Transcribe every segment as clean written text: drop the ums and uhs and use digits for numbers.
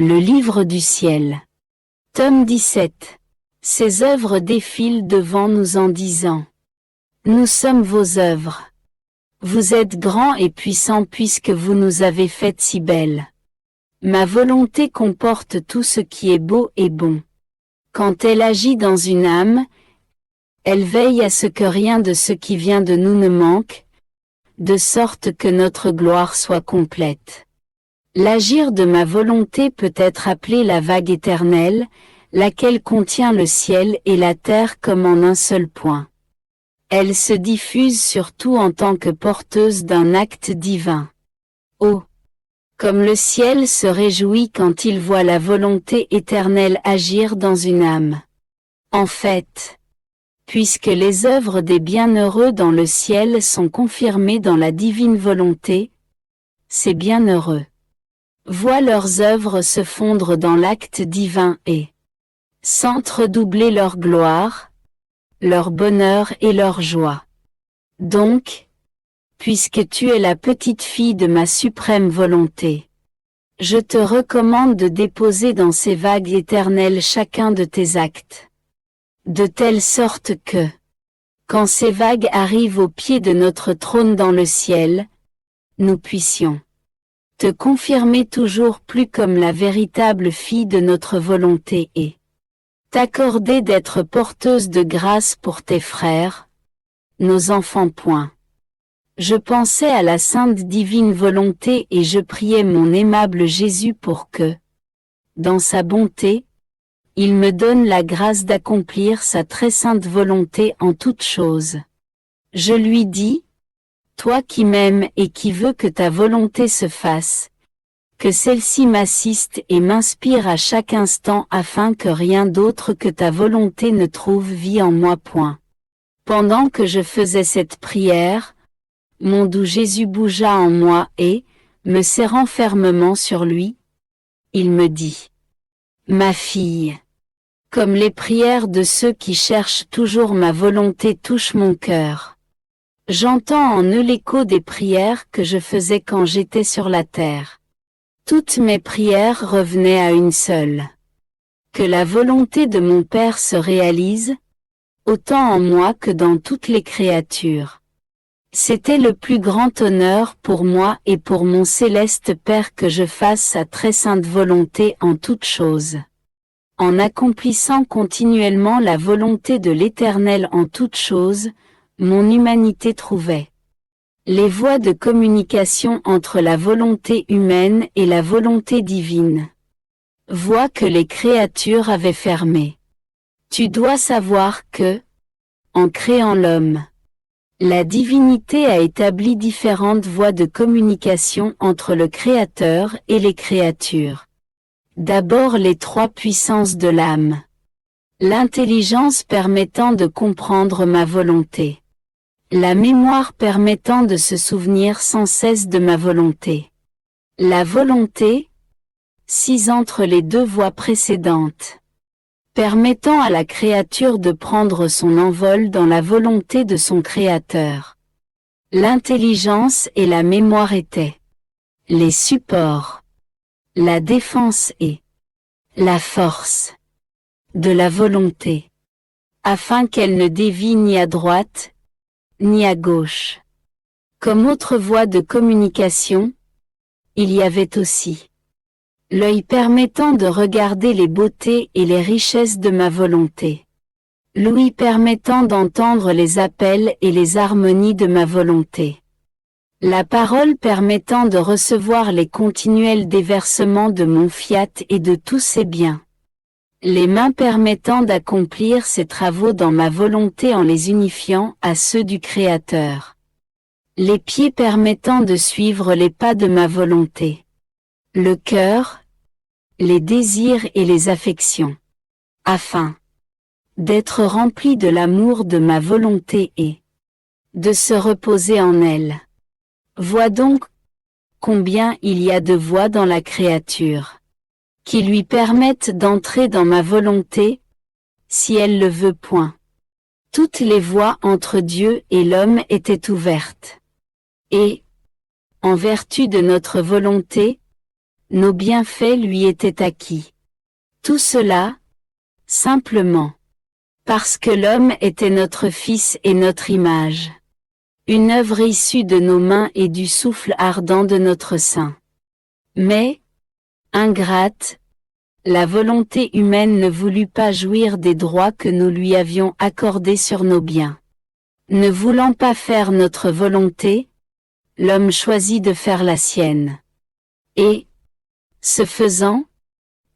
Le livre du ciel. Tome 17. Ses œuvres défilent devant nous en disant: Nous sommes vos œuvres. Vous êtes grands et puissants puisque vous nous avez faites si belles. Ma volonté comporte tout ce qui est beau et bon. Quand elle agit dans une âme, elle veille à ce que rien de ce qui vient de nous ne manque, de sorte que notre gloire soit complète. L'agir de ma volonté peut être appelé la vague éternelle, laquelle contient le ciel et la terre comme en un seul point. Elle se diffuse surtout en tant que porteuse d'un acte divin. Oh! Comme le ciel se réjouit quand il voit la volonté éternelle agir dans une âme. En fait, puisque les œuvres des bienheureux dans le ciel sont confirmées dans la divine volonté, ces bienheureux voient leurs œuvres se fondre dans l'acte divin et sentent redoubler leur gloire, leur bonheur et leur joie. Donc, puisque tu es la petite fille de ma suprême volonté, je te recommande de déposer dans ces vagues éternelles chacun de tes actes, de telle sorte que, quand ces vagues arrivent au pied de notre trône dans le ciel, nous puissions te confirmer toujours plus comme la véritable fille de notre volonté et t'accorder d'être porteuse de grâce pour tes frères, nos enfants. Je pensais à la sainte divine volonté et je priais mon aimable Jésus pour que, dans sa bonté, il me donne la grâce d'accomplir sa très sainte volonté en toutes choses. Je lui dis: Toi qui m'aimes et qui veux que ta volonté se fasse, que celle-ci m'assiste et m'inspire à chaque instant afin que rien d'autre que ta volonté ne trouve vie en moi. Pendant que je faisais cette prière, mon doux Jésus bougea en moi et, me serrant fermement sur lui, il me dit: Ma fille, comme les prières de ceux qui cherchent toujours ma volonté touchent mon cœur. J'entends en eux l'écho des prières que je faisais quand j'étais sur la terre. Toutes mes prières revenaient à une seule: que la volonté de mon Père se réalise, autant en moi que dans toutes les créatures. C'était le plus grand honneur pour moi et pour mon céleste Père que je fasse sa très sainte volonté en toutes choses. En accomplissant continuellement la volonté de l'Éternel en toutes choses, mon humanité trouvait les voies de communication entre la volonté humaine et la volonté divine. Voies que les créatures avaient fermées. Tu dois savoir que, en créant l'homme, la divinité a établi différentes voies de communication entre le Créateur et les créatures. D'abord les trois puissances de l'âme. L'intelligence permettant de comprendre ma volonté. La mémoire permettant de se souvenir sans cesse de ma volonté. La volonté, sise entre les deux voies précédentes, permettant à la créature de prendre son envol dans la volonté de son Créateur. L'intelligence et la mémoire étaient les supports, la défense et la force de la volonté, afin qu'elle ne dévie ni à droite, ni à gauche. Comme autre voie de communication, il y avait aussi l'œil permettant de regarder les beautés et les richesses de ma volonté. L'ouïe permettant d'entendre les appels et les harmonies de ma volonté. La parole permettant de recevoir les continuels déversements de mon fiat et de tous ses biens. Les mains permettant d'accomplir ces travaux dans ma volonté en les unifiant à ceux du Créateur. Les pieds permettant de suivre les pas de ma volonté. Le cœur, les désirs et les affections. Afin d'être rempli de l'amour de ma volonté et de se reposer en elle. Vois donc combien il y a de voies dans la créature qui lui permettent d'entrer dans ma volonté, si elle le veut. Toutes les voies entre Dieu et l'homme étaient ouvertes. Et, en vertu de notre volonté, Nos bienfaits lui étaient acquis. Tout cela, simplement, parce que l'homme était notre fils et notre image. Une œuvre issue de nos mains et du souffle ardent de notre sein. Mais, ingrate, la volonté humaine ne voulut pas jouir des droits que nous lui avions accordés sur nos biens. Ne voulant pas faire notre volonté, l'homme choisit de faire la sienne. Et, ce faisant,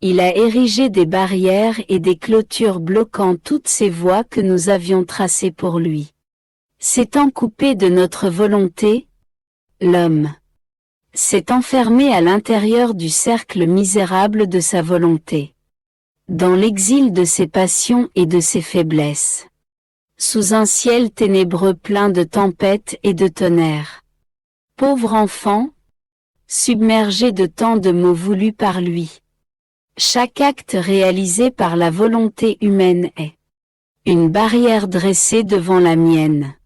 il a érigé des barrières et des clôtures bloquant toutes ces voies que nous avions tracées pour lui. S'étant coupé de notre volonté, l'homme s'est enfermé à l'intérieur du cercle misérable de sa volonté, dans l'exil de ses passions et de ses faiblesses, sous un ciel ténébreux plein de tempêtes et de tonnerres. Pauvre enfant, submergé de tant de maux voulus par lui. Chaque acte réalisé par la volonté humaine est une barrière dressée devant la mienne,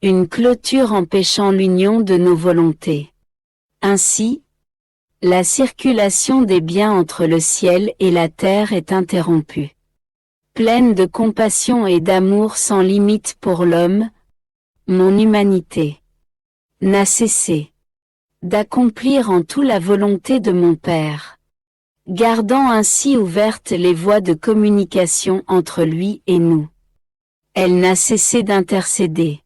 une clôture empêchant l'union de nos volontés. Ainsi, la circulation des biens entre le ciel et la terre est interrompue. Pleine de compassion et d'amour sans limite pour l'homme, mon humanité n'a cessé d'accomplir en tout la volonté de mon Père, gardant ainsi ouvertes les voies de communication entre lui et nous. Elle n'a cessé d'intercéder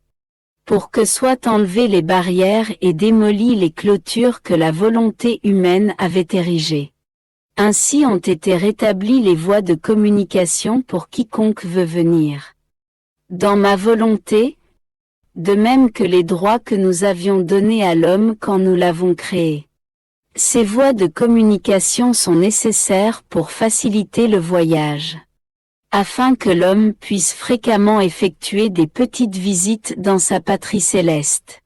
pour que soient enlevées les barrières et démolies les clôtures que la volonté humaine avait érigées. Ainsi ont été rétablies les voies de communication pour quiconque veut venir dans ma volonté, de même que les droits que nous avions donnés à l'homme quand nous l'avons créé. Ces voies de communication sont nécessaires pour faciliter le voyage, afin que l'homme puisse fréquemment effectuer des petites visites dans sa patrie céleste.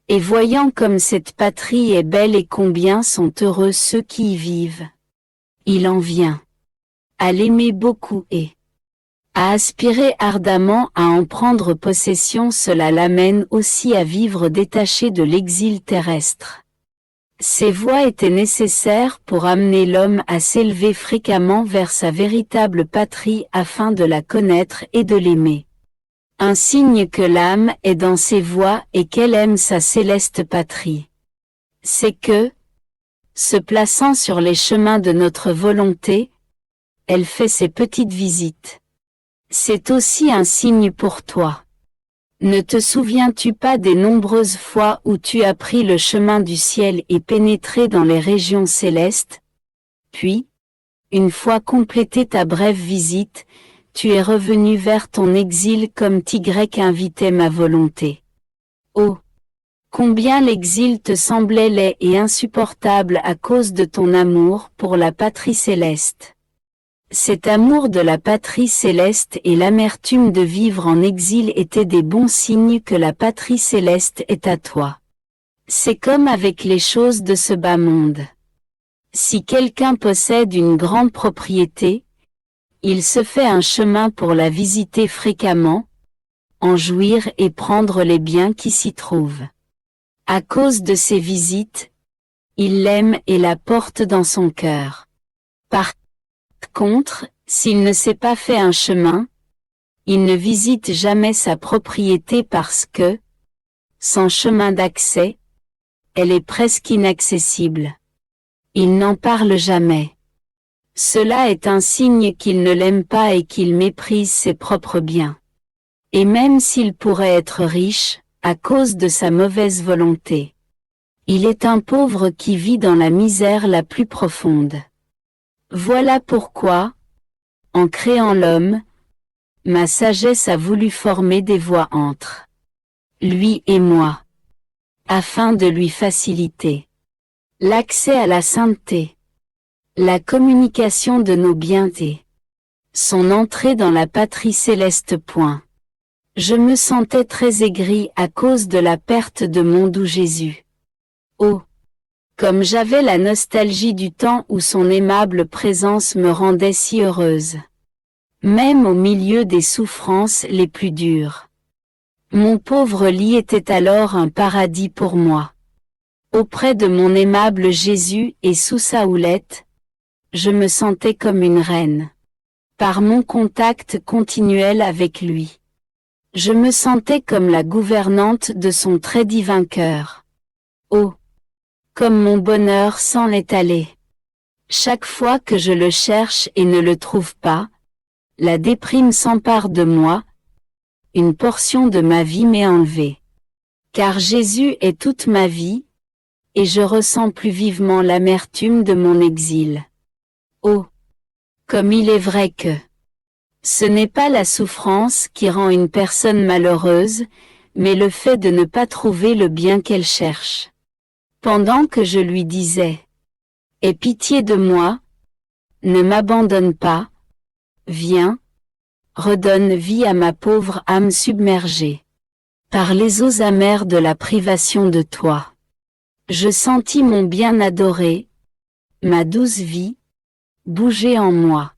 Et voyant comme cette patrie est belle et combien sont heureux ceux qui y vivent, il en vient à l'aimer beaucoup et à aspirer ardemment à en prendre possession. Cela l'amène aussi à vivre détaché de l'exil terrestre. Ces voies étaient nécessaires pour amener l'homme à s'élever fréquemment vers sa véritable patrie afin de la connaître et de l'aimer. Un signe que l'âme est dans ces voies et qu'elle aime sa céleste patrie, c'est que, se plaçant sur les chemins de notre volonté, elle fait ses petites visites. C'est aussi un signe pour toi. Ne te souviens-tu pas des nombreuses fois où tu as pris le chemin du ciel et pénétré dans les régions célestes? Puis, une fois complétée ta brève visite, tu es revenu vers ton exil comme Tigrec invitait ma volonté. Oh! Combien l'exil te semblait laid et insupportable à cause de ton amour pour la patrie céleste. Cet amour de la patrie céleste et l'amertume de vivre en exil étaient des bons signes que la patrie céleste est à toi. C'est comme avec les choses de ce bas monde. Si quelqu'un possède une grande propriété, il se fait un chemin pour la visiter fréquemment, en jouir et prendre les biens qui s'y trouvent. À cause de ces visites, il l'aime et la porte dans son cœur. Par contre, s'il ne s'est pas fait un chemin, il ne visite jamais sa propriété parce que, sans chemin d'accès, elle est presque inaccessible. Il n'en parle jamais. Cela est un signe qu'il ne l'aime pas et qu'il méprise ses propres biens. Et même s'il pourrait être riche, à cause de sa mauvaise volonté, il est un pauvre qui vit dans la misère la plus profonde. Voilà pourquoi, en créant l'homme, ma sagesse a voulu former des voies entre lui et moi, afin de lui faciliter l'accès à la sainteté, la communication de nos biens et son entrée dans la patrie céleste. Je me sentais très aigri à cause de la perte de mon doux Jésus. Oh! Comme j'avais la nostalgie du temps où son aimable présence me rendait si heureuse. Même au milieu des souffrances les plus dures. Mon pauvre lit était alors un paradis pour moi. Auprès de mon aimable Jésus et sous sa houlette, je me sentais comme une reine. Par mon contact continuel avec lui, je me sentais comme la gouvernante de son très divin cœur. Oh! Comme mon bonheur s'en est allé. Chaque fois que je le cherche et ne le trouve pas, la déprime s'empare de moi, une portion de ma vie m'est enlevée. Car Jésus est toute ma vie, et je ressens plus vivement l'amertume de mon exil. Oh! Comme il est vrai que ce n'est pas la souffrance qui rend une personne malheureuse, mais le fait de ne pas trouver le bien qu'elle cherche. Pendant que je lui disais « Aie pitié de moi, ne m'abandonne pas, viens, redonne vie à ma pauvre âme submergée par les eaux amères de la privation de toi. » Je sentis mon bien adoré, ma douce vie, bouger en moi.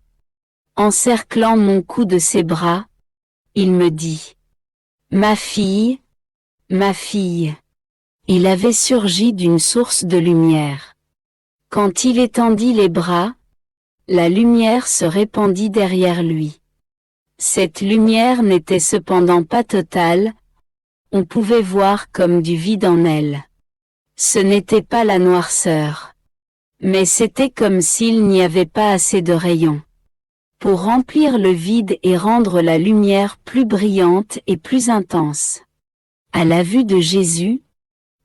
Encerclant mon cou de ses bras, il me dit « Ma fille, ma fille !» Il avait surgi d'une source de lumière. Quand il étendit les bras, la lumière se répandit derrière lui. Cette lumière n'était cependant pas totale, on pouvait voir comme du vide en elle. Ce n'était pas la noirceur, mais c'était comme s'il n'y avait pas assez de rayons pour remplir le vide et rendre la lumière plus brillante et plus intense. À la vue de Jésus,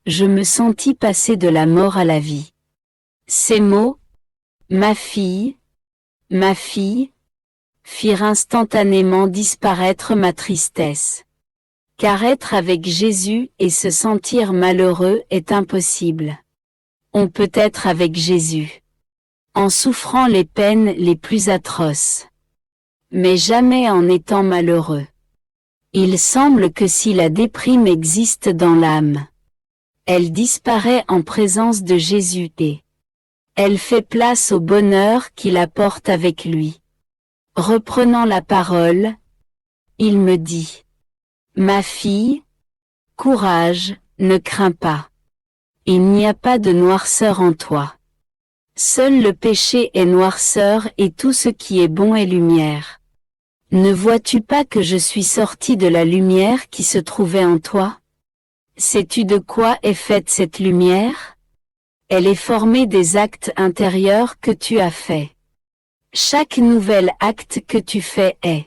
je me sentis passer de la mort à la vie. Ces mots, ma fille, firent instantanément disparaître ma tristesse. Car être avec Jésus et se sentir malheureux est impossible. On peut être avec Jésus en souffrant les peines les plus atroces, mais jamais en étant malheureux. Il semble que si la déprime existe dans l'âme, elle disparaît en présence de Jésus et elle fait place au bonheur qu'il apporte avec lui. Reprenant la parole, il me dit « Ma fille, courage, ne crains pas. Il n'y a pas de noirceur en toi. Seul le péché est noirceur et tout ce qui est bon est lumière. Ne vois-tu pas que je suis sorti de la lumière qui se trouvait en toi? Sais-tu de quoi est faite cette lumière? Elle est formée des actes intérieurs que tu as faits. Chaque nouvel acte que tu fais est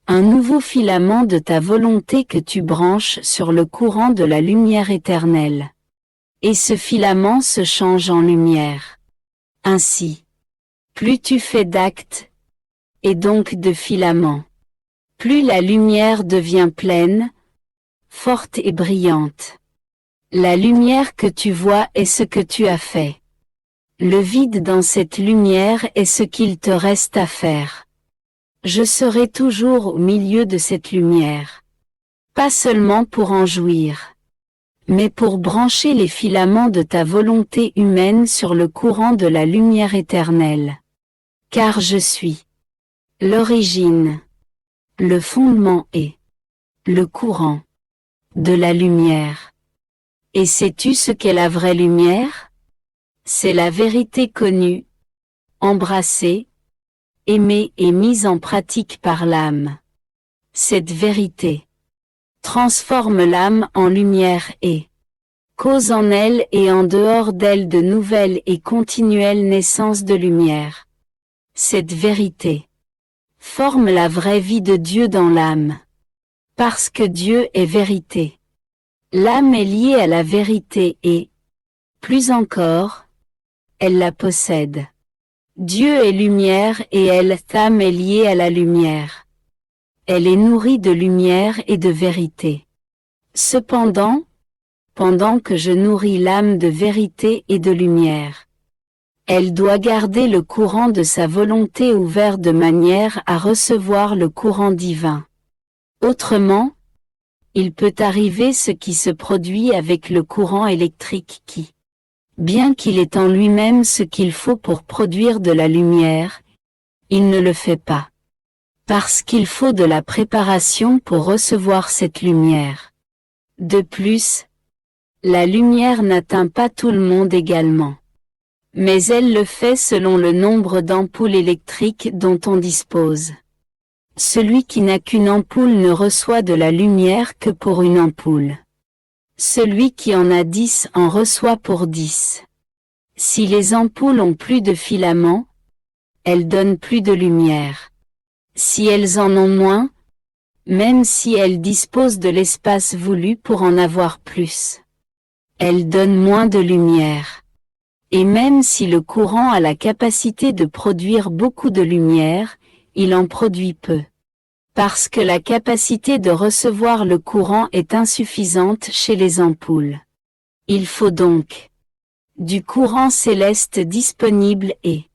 un nouveau filament de ta volonté que tu branches sur le courant de la lumière éternelle. Et ce filament se change en lumière. Ainsi, plus tu fais d'actes, et donc de filaments, plus la lumière devient pleine, forte et brillante. La lumière que tu vois est ce que tu as fait. Le vide dans cette lumière est ce qu'il te reste à faire. Je serai toujours au milieu de cette lumière. Pas seulement pour en jouir, mais pour brancher les filaments de ta volonté humaine sur le courant de la lumière éternelle. Car je suis l'origine, le fondement et le courant de la lumière. Et sais-tu ce qu'est la vraie lumière? C'est la vérité connue, embrassée, aimée et mise en pratique par l'âme. Cette vérité transforme l'âme en lumière et cause en elle et en dehors d'elle de nouvelles et continuelles naissances de lumière. Cette vérité forme la vraie vie de Dieu dans l'âme. Parce que Dieu est vérité. L'âme est liée à la vérité et, plus encore, elle la possède. Dieu est lumière et elle, l'âme est liée à la lumière. Elle est nourrie de lumière et de vérité. Cependant, pendant que je nourris l'âme de vérité et de lumière, elle doit garder le courant de sa volonté ouvert de manière à recevoir le courant divin. Autrement, il peut arriver ce qui se produit avec le courant électrique qui, bien qu'il ait en lui-même ce qu'il faut pour produire de la lumière, il ne le fait pas. Parce qu'il faut de la préparation pour recevoir cette lumière. De plus, La lumière n'atteint pas tout le monde également. Mais elle le fait selon le nombre d'ampoules électriques dont on dispose. Celui qui n'a qu'une ampoule ne reçoit de la lumière que pour une ampoule. Celui qui en a 10 en reçoit pour 10. Si les ampoules ont plus de filaments, elles donnent plus de lumière. Si elles en ont moins, même si elles disposent de l'espace voulu pour en avoir plus, elles donnent moins de lumière. Et même si le courant a la capacité de produire beaucoup de lumière, il en produit peu. Parce que la capacité de recevoir le courant est insuffisante chez les ampoules. Il faut donc du courant céleste disponible et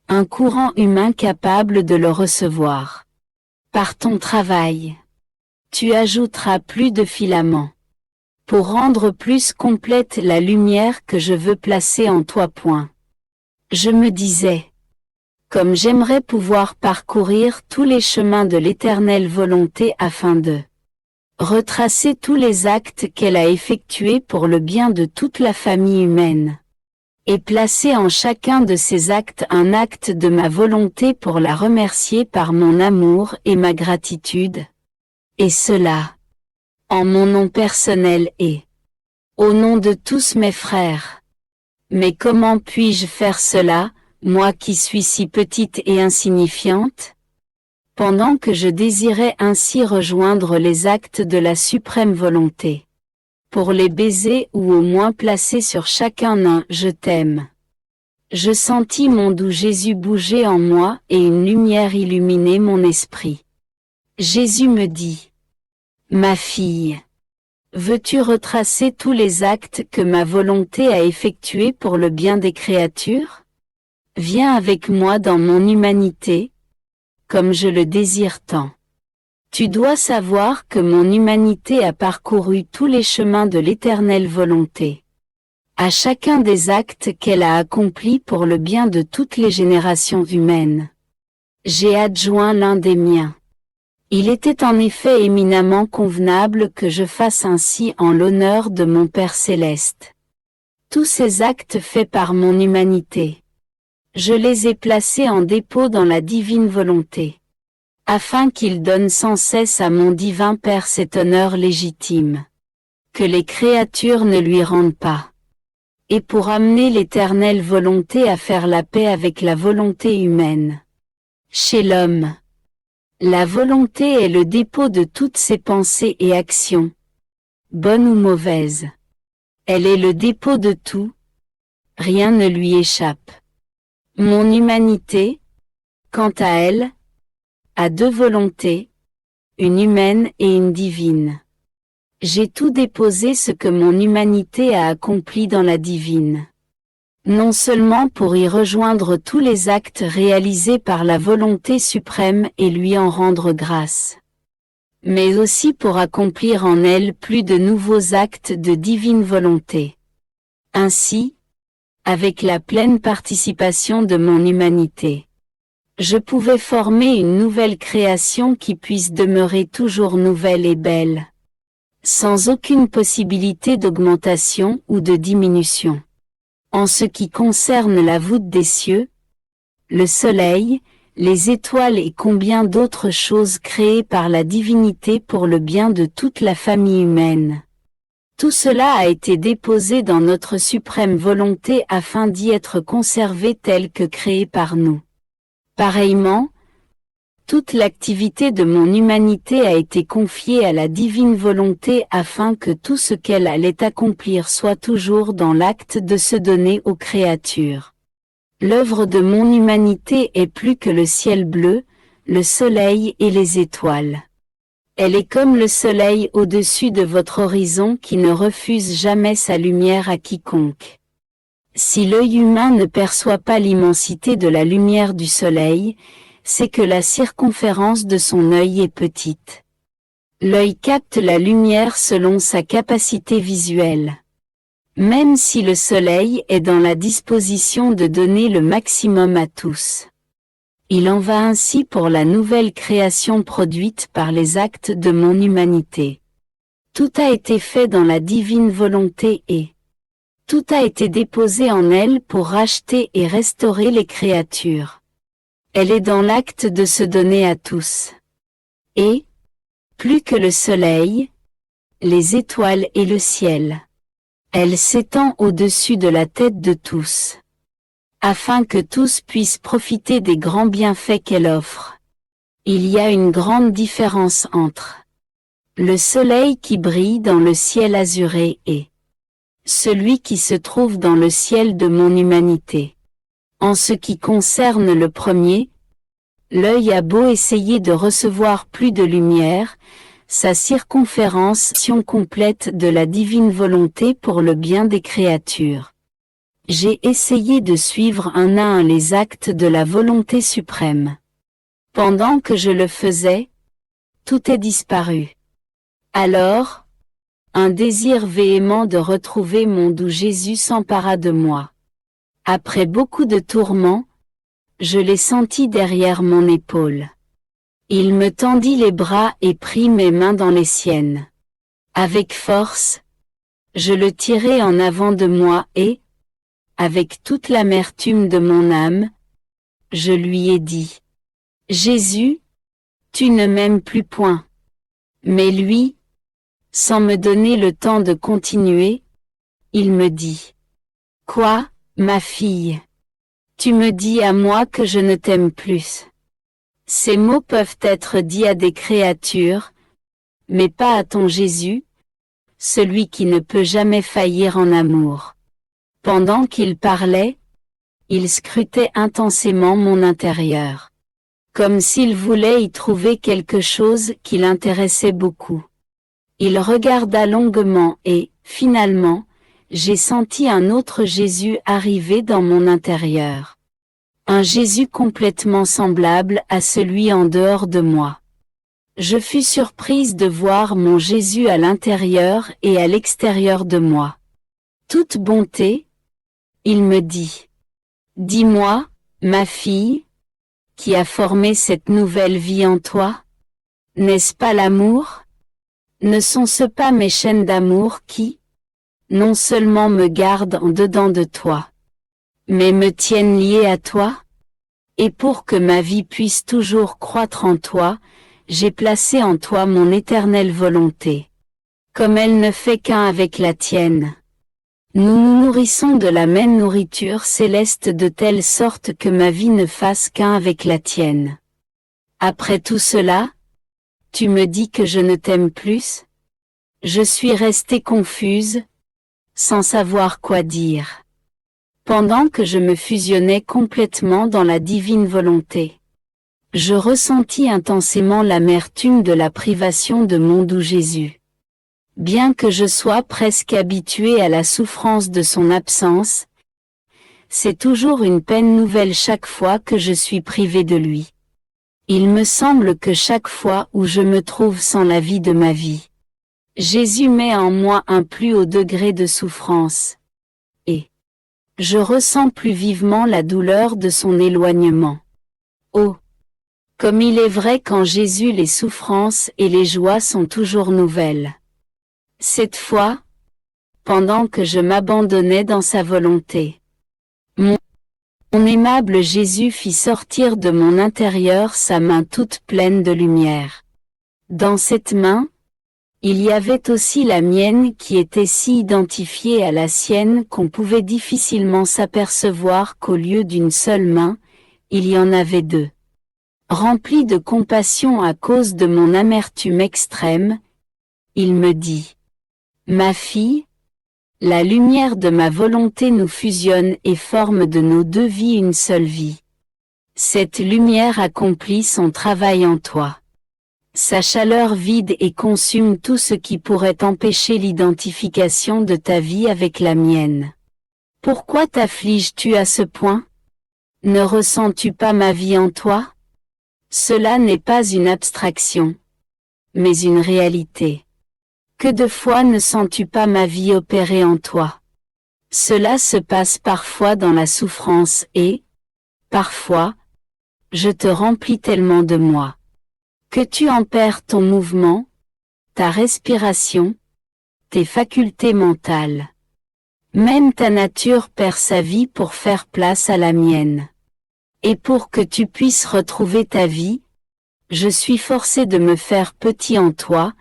un courant humain capable de le recevoir. Par ton travail, tu ajouteras plus de filaments. Pour rendre plus complète la lumière que je veux placer en toi. Je me disais, comme j'aimerais pouvoir parcourir tous les chemins de l'éternelle volonté afin de retracer tous les actes qu'elle a effectués pour le bien de toute la famille humaine, et placer en chacun de ces actes un acte de ma volonté pour la remercier par mon amour et ma gratitude, et cela en mon nom personnel et au nom de tous mes frères. Mais comment puis-je faire cela, moi qui suis si petite et insignifiante? Pendant que je désirais ainsi rejoindre les actes de la suprême volonté, pour les baiser ou au moins placer sur chacun un « je t'aime », je sentis mon doux Jésus bouger en moi et une lumière illuminer mon esprit. Jésus me dit, « Ma fille, veux-tu retracer tous les actes que ma volonté a effectués pour le bien des créatures? Viens avec moi dans mon humanité, comme je le désire tant. Tu dois savoir que mon humanité a parcouru tous les chemins de l'éternelle volonté. À chacun des actes qu'elle a accomplis pour le bien de toutes les générations humaines, j'ai adjoint l'un des miens. Il était en effet éminemment convenable que je fasse ainsi en l'honneur de mon Père céleste. Tous ces actes faits par mon humanité, je les ai placés en dépôt dans la divine volonté, afin qu'il donne sans cesse à mon divin Père cet honneur légitime, que les créatures ne lui rendent pas, et pour amener l'éternelle volonté à faire la paix avec la volonté humaine. Chez l'homme, la volonté est le dépôt de toutes ses pensées et actions, bonnes ou mauvaises. Elle est le dépôt de tout, rien ne lui échappe. Mon humanité, quant à elle, a deux volontés, une humaine et une divine. J'ai tout déposé ce que mon humanité a accompli dans la divine. Non seulement pour y rejoindre tous les actes réalisés par la volonté suprême et lui en rendre grâce, mais aussi pour accomplir en elle plus de nouveaux actes de divine volonté. Ainsi, avec la pleine participation de mon humanité, je pouvais former une nouvelle création qui puisse demeurer toujours nouvelle et belle, sans aucune possibilité d'augmentation ou de diminution. En ce qui concerne la voûte des cieux, le soleil, les étoiles et combien d'autres choses créées par la divinité pour le bien de toute la famille humaine. Tout cela a été déposé dans notre suprême volonté afin d'y être conservé tel que créé par nous. Pareillement, toute l'activité de mon humanité a été confiée à la divine volonté afin que tout ce qu'elle allait accomplir soit toujours dans l'acte de se donner aux créatures. L'œuvre de mon humanité est plus que le ciel bleu, le soleil et les étoiles. Elle est comme le soleil au-dessus de votre horizon qui ne refuse jamais sa lumière à quiconque. Si l'œil humain ne perçoit pas l'immensité de la lumière du soleil, c'est que la circonférence de son œil est petite. L'œil capte la lumière selon sa capacité visuelle. Même si le soleil est dans la disposition de donner le maximum à tous. Il en va ainsi pour la nouvelle création produite par les actes de mon humanité. Tout a été fait dans la divine volonté et tout a été déposé en elle pour racheter et restaurer les créatures. Elle est dans l'acte de se donner à tous. Et, plus que le soleil, les étoiles et le ciel, elle s'étend au-dessus de la tête de tous, afin que tous puissent profiter des grands bienfaits qu'elle offre. Il y a une grande différence entre le soleil qui brille dans le ciel azuré et celui qui se trouve dans le ciel de mon humanité. En ce qui concerne le premier, l'œil a beau essayer de recevoir plus de lumière, sa circonférence complète de la divine volonté pour le bien des créatures. J'ai essayé de suivre un à un les actes de la volonté suprême. Pendant que je le faisais, tout est disparu. Alors, un désir véhément de retrouver mon doux Jésus s'empara de moi. Après beaucoup de tourments, je l'ai senti derrière mon épaule. Il me tendit les bras et prit mes mains dans les siennes. Avec force, je le tirai en avant de moi et, avec toute l'amertume de mon âme, je lui ai dit: Jésus, tu ne m'aimes plus point. Mais lui, sans me donner le temps de continuer, il me dit: Quoi, ma fille? Tu me dis à moi que je ne t'aime plus. Ces mots peuvent être dits à des créatures, mais pas à ton Jésus, celui qui ne peut jamais faillir en amour. Pendant qu'il parlait, il scrutait intensément mon intérieur, comme s'il voulait y trouver quelque chose qui l'intéressait beaucoup. Il regarda longuement et, finalement, j'ai senti un autre Jésus arriver dans mon intérieur. Un Jésus complètement semblable à celui en dehors de moi. Je fus surprise de voir mon Jésus à l'intérieur et à l'extérieur de moi. Toute bonté, il me dit: Dis-moi, ma fille, qui a formé cette nouvelle vie en toi? N'est-ce pas l'amour? Ne sont-ce pas mes chaînes d'amour qui, non seulement me gardent en dedans de toi, mais me tiennent lié à toi? Et pour que ma vie puisse toujours croître en toi, j'ai placé en toi mon éternelle volonté. Comme elle ne fait qu'un avec la tienne. Nous nous nourrissons de la même nourriture céleste de telle sorte que ma vie ne fasse qu'un avec la tienne. Après tout cela, tu me dis que je ne t'aime plus? Je suis restée confuse, sans savoir quoi dire. Pendant que je me fusionnais complètement dans la divine volonté, je ressentis intensément l'amertume de la privation de mon doux Jésus. Bien que je sois presque habituée à la souffrance de son absence, c'est toujours une peine nouvelle chaque fois que je suis privée de lui. Il me semble que chaque fois où je me trouve sans la vie de ma vie, Jésus met en moi un plus haut degré de souffrance. Et je ressens plus vivement la douleur de son éloignement. Oh! Comme il est vrai qu'en Jésus les souffrances et les joies sont toujours nouvelles. Cette fois, pendant que je m'abandonnais dans sa volonté, mon aimable Jésus fit sortir de mon intérieur sa main toute pleine de lumière. Dans cette main, il y avait aussi la mienne qui était si identifiée à la sienne qu'on pouvait difficilement s'apercevoir qu'au lieu d'une seule main, il y en avait deux. Rempli de compassion à cause de mon amertume extrême, il me dit: Ma fille, la lumière de ma volonté nous fusionne et forme de nos deux vies une seule vie. Cette lumière accomplit son travail en toi. Sa chaleur vide et consume tout ce qui pourrait empêcher l'identification de ta vie avec la mienne. Pourquoi t'affliges-tu à ce point? Ne ressens-tu pas ma vie en toi? Cela n'est pas une abstraction, mais une réalité. Que de fois ne sens-tu pas ma vie opérer en toi? Cela se passe parfois dans la souffrance et, parfois, je te remplis tellement de moi, que tu en perds ton mouvement, ta respiration, tes facultés mentales. Même ta nature perd sa vie pour faire place à la mienne. Et pour que tu puisses retrouver ta vie, je suis forcé de me faire petit en toi,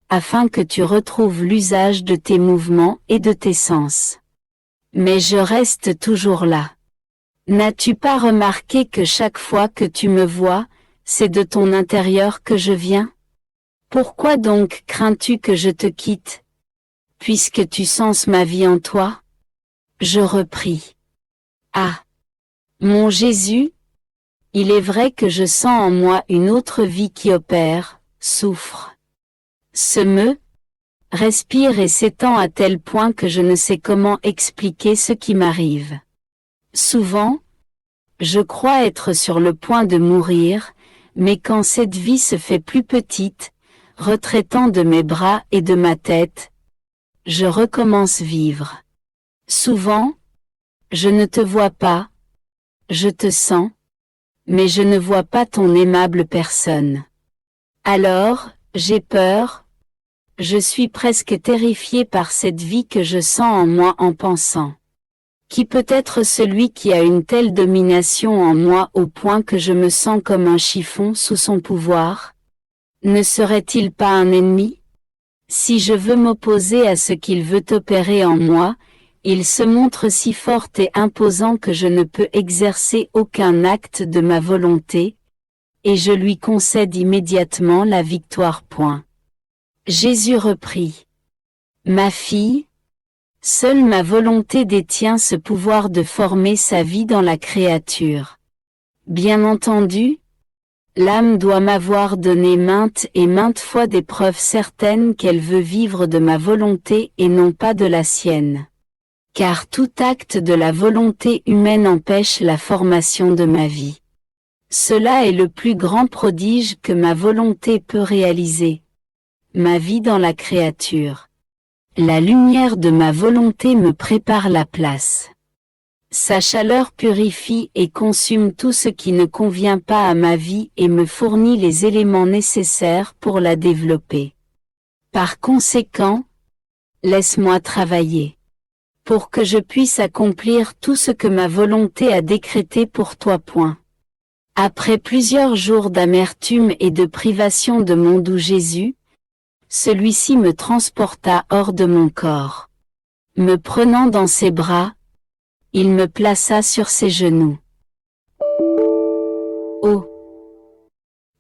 afin que tu retrouves l'usage de tes mouvements et de tes sens. Mais je reste toujours là. N'as-tu pas remarqué que chaque fois que tu me vois, c'est de ton intérieur que je viens? Pourquoi donc crains-tu que je te quitte, puisque tu sens ma vie en toi? Je repris. Ah! Mon Jésus, il est vrai que je sens en moi une autre vie qui opère, souffre, se meut, respire et s'étend à tel point que je ne sais comment expliquer ce qui m'arrive. Souvent, je crois être sur le point de mourir, mais quand cette vie se fait plus petite, retraitant de mes bras et de ma tête, je recommence vivre. Souvent, je ne te vois pas, je te sens, mais je ne vois pas ton aimable personne. Alors, j'ai peur, je suis presque terrifié par cette vie que je sens en moi en pensant. Qui peut être celui qui a une telle domination en moi au point que je me sens comme un chiffon sous son pouvoir? Ne serait-il pas un ennemi? Si je veux m'opposer à ce qu'il veut opérer en moi, il se montre si fort et imposant que je ne peux exercer aucun acte de ma volonté, et je lui concède immédiatement la victoire. Jésus reprit. Ma fille, seule ma volonté détient ce pouvoir de former sa vie dans la créature. Bien entendu, l'âme doit m'avoir donné maintes et maintes fois des preuves certaines qu'elle veut vivre de ma volonté et non pas de la sienne. Car tout acte de la volonté humaine empêche la formation de ma vie. Cela est le plus grand prodige que ma volonté peut réaliser. Ma vie dans la créature. La lumière de ma volonté me prépare la place. Sa chaleur purifie et consume tout ce qui ne convient pas à ma vie et me fournit les éléments nécessaires pour la développer. Par conséquent, laisse-moi travailler, pour que je puisse accomplir tout ce que ma volonté a décrété pour toi. Après plusieurs jours d'amertume et de privation de mon doux Jésus, celui-ci me transporta hors de mon corps. Me prenant dans ses bras, il me plaça sur ses genoux. Oh!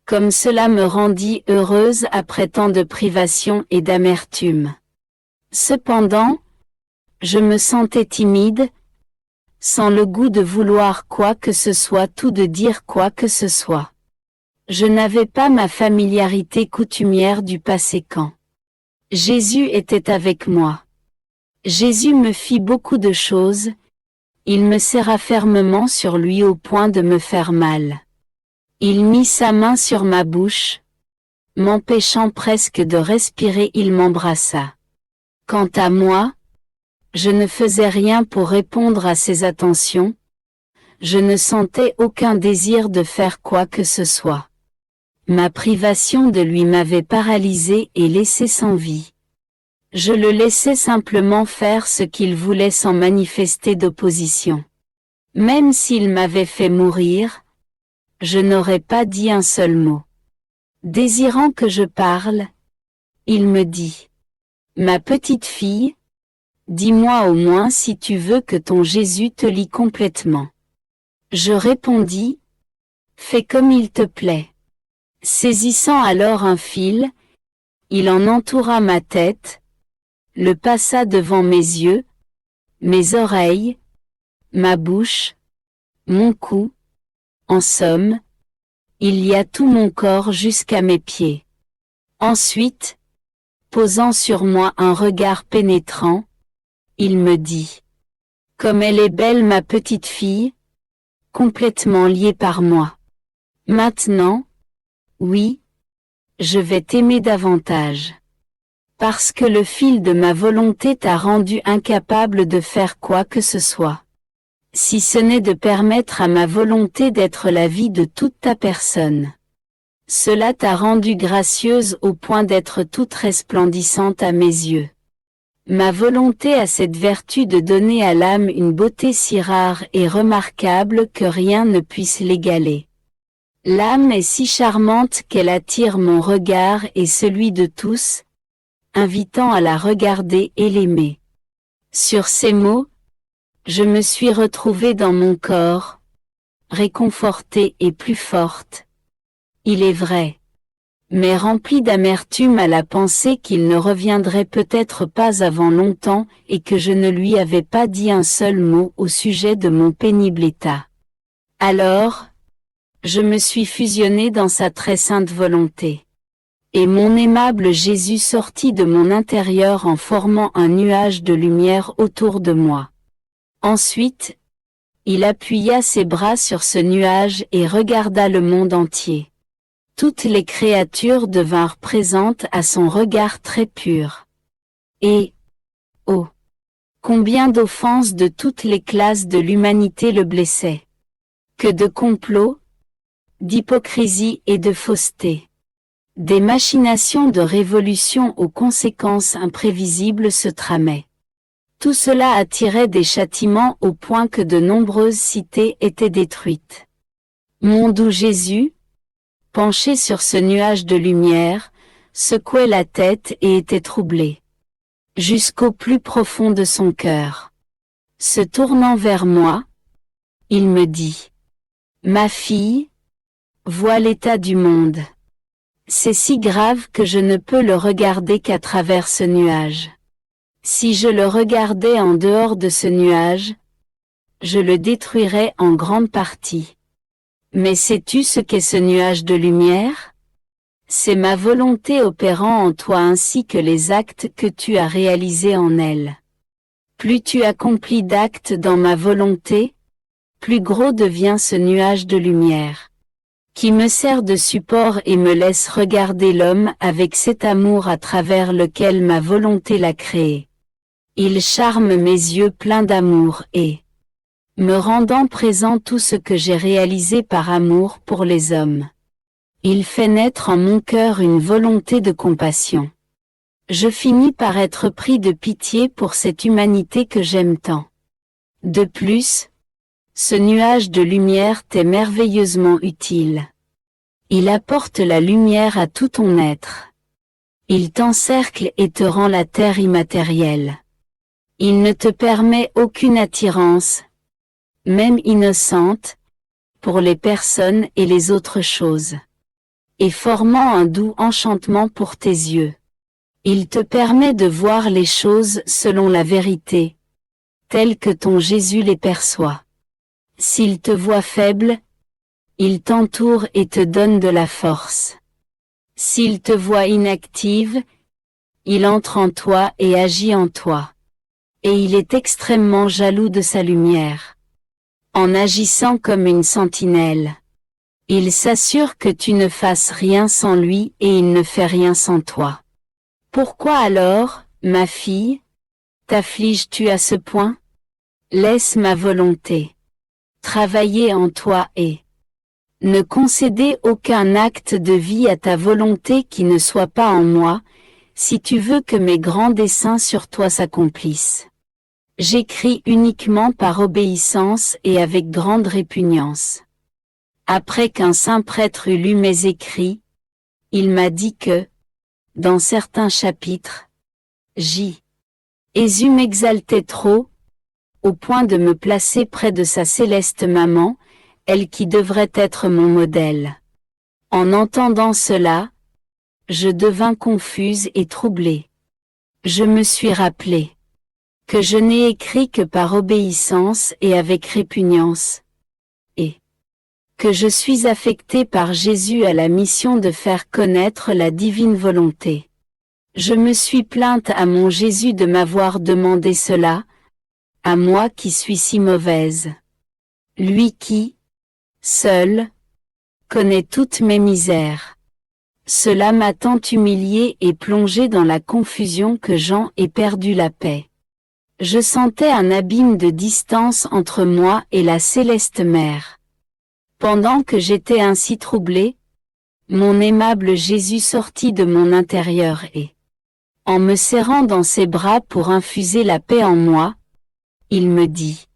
Comme cela me rendit heureuse après tant de privation et d'amertume. Cependant, je me sentais timide, sans le goût de vouloir quoi que ce soit ou de dire quoi que ce soit. Je n'avais pas ma familiarité coutumière du passé quand Jésus était avec moi. Jésus me fit beaucoup de choses, il me serra fermement sur lui au point de me faire mal. Il mit sa main sur ma bouche, m'empêchant presque de respirer, il m'embrassa. Quant à moi, je ne faisais rien pour répondre à ses attentions, je ne sentais aucun désir de faire quoi que ce soit. Ma privation de lui m'avait paralysé et laissé sans vie. Je le laissais simplement faire ce qu'il voulait sans manifester d'opposition. Même s'il m'avait fait mourir, je n'aurais pas dit un seul mot. Désirant que je parle, il me dit : Ma petite fille, dis-moi au moins si tu veux que ton Jésus te lie complètement. Je répondis : Fais comme il te plaît. Saisissant alors un fil, il en entoura ma tête, le passa devant mes yeux, mes oreilles, ma bouche, mon cou, en somme, il lia tout mon corps jusqu'à mes pieds. Ensuite, posant sur moi un regard pénétrant, il me dit : Comme elle est belle ma petite fille, complètement liée par moi. Maintenant, oui, je vais t'aimer davantage. Parce que le fil de ma volonté t'a rendu incapable de faire quoi que ce soit. Si ce n'est de permettre à ma volonté d'être la vie de toute ta personne. Cela t'a rendue gracieuse au point d'être toute resplendissante à mes yeux. Ma volonté a cette vertu de donner à l'âme une beauté si rare et remarquable que rien ne puisse l'égaler. L'âme est si charmante qu'elle attire mon regard et celui de tous, invitant à la regarder et l'aimer. Sur ces mots, je me suis retrouvée dans mon corps, réconfortée et plus forte. Il est vrai, mais remplie d'amertume à la pensée qu'il ne reviendrait peut-être pas avant longtemps et que je ne lui avais pas dit un seul mot au sujet de mon pénible état. Alors, je me suis fusionnée dans sa très sainte volonté. Et mon aimable Jésus sortit de mon intérieur en formant un nuage de lumière autour de moi. Ensuite, il appuya ses bras sur ce nuage et regarda le monde entier. Toutes les créatures devinrent présentes à son regard très pur. Et, oh, combien d'offenses de toutes les classes de l'humanité le blessaient! Que de complots, d'hypocrisie et de fausseté! Des machinations de révolution aux conséquences imprévisibles se tramaient. Tout cela attirait des châtiments au point que de nombreuses cités étaient détruites. Mon doux Jésus, penché sur ce nuage de lumière, secouait la tête et était troublé. Jusqu'au plus profond de son cœur. Se tournant vers moi, il me dit : « Ma fille, vois l'état du monde. C'est si grave que je ne peux le regarder qu'à travers ce nuage. Si je le regardais en dehors de ce nuage, je le détruirais en grande partie. Mais sais-tu ce qu'est ce nuage de lumière ? C'est ma volonté opérant en toi ainsi que les actes que tu as réalisés en elle. Plus tu accomplis d'actes dans ma volonté, plus gros devient ce nuage de lumière, qui me sert de support et me laisse regarder l'homme avec cet amour à travers lequel ma volonté l'a créé. Il charme mes yeux pleins d'amour et, me rendant présent tout ce que j'ai réalisé par amour pour les hommes. Il fait naître en mon cœur une volonté de compassion. Je finis par être pris de pitié pour cette humanité que j'aime tant. De plus, ce nuage de lumière t'est merveilleusement utile. Il apporte la lumière à tout ton être. Il t'encercle et te rend la terre immatérielle. Il ne te permet aucune attirance, même innocente, pour les personnes et les autres choses. Et formant un doux enchantement pour tes yeux. Il te permet de voir les choses selon la vérité, telles que ton Jésus les perçoit. S'il te voit faible, il t'entoure et te donne de la force. S'il te voit inactive, il entre en toi et agit en toi. Et il est extrêmement jaloux de sa lumière. En agissant comme une sentinelle, il s'assure que tu ne fasses rien sans lui et il ne fait rien sans toi. Pourquoi alors, ma fille, t'affliges-tu à ce point ? Laisse ma volonté travailler en toi et ne concéder aucun acte de vie à ta volonté qui ne soit pas en moi, si tu veux que mes grands desseins sur toi s'accomplissent. J'écris uniquement par obéissance et avec grande répugnance. Après qu'un saint prêtre eut lu mes écrits, il m'a dit que, dans certains chapitres, Jésus m'exaltait trop, au point de me placer près de sa céleste maman, elle qui devrait être mon modèle. En entendant cela, je devins confuse et troublée. Je me suis rappelé que je n'ai écrit que par obéissance et avec répugnance, et que je suis affectée par Jésus à la mission de faire connaître la divine volonté. Je me suis plainte à mon Jésus de m'avoir demandé cela, à moi qui suis si mauvaise. Lui qui, seul, connaît toutes mes misères. Cela m'a tant humiliée et plongée dans la confusion que j'en ai perdu la paix. Je sentais un abîme de distance entre moi et la céleste mère. Pendant que j'étais ainsi troublée, Mon aimable Jésus sortit de mon intérieur et, en me serrant dans ses bras pour infuser la paix en moi, il me dit: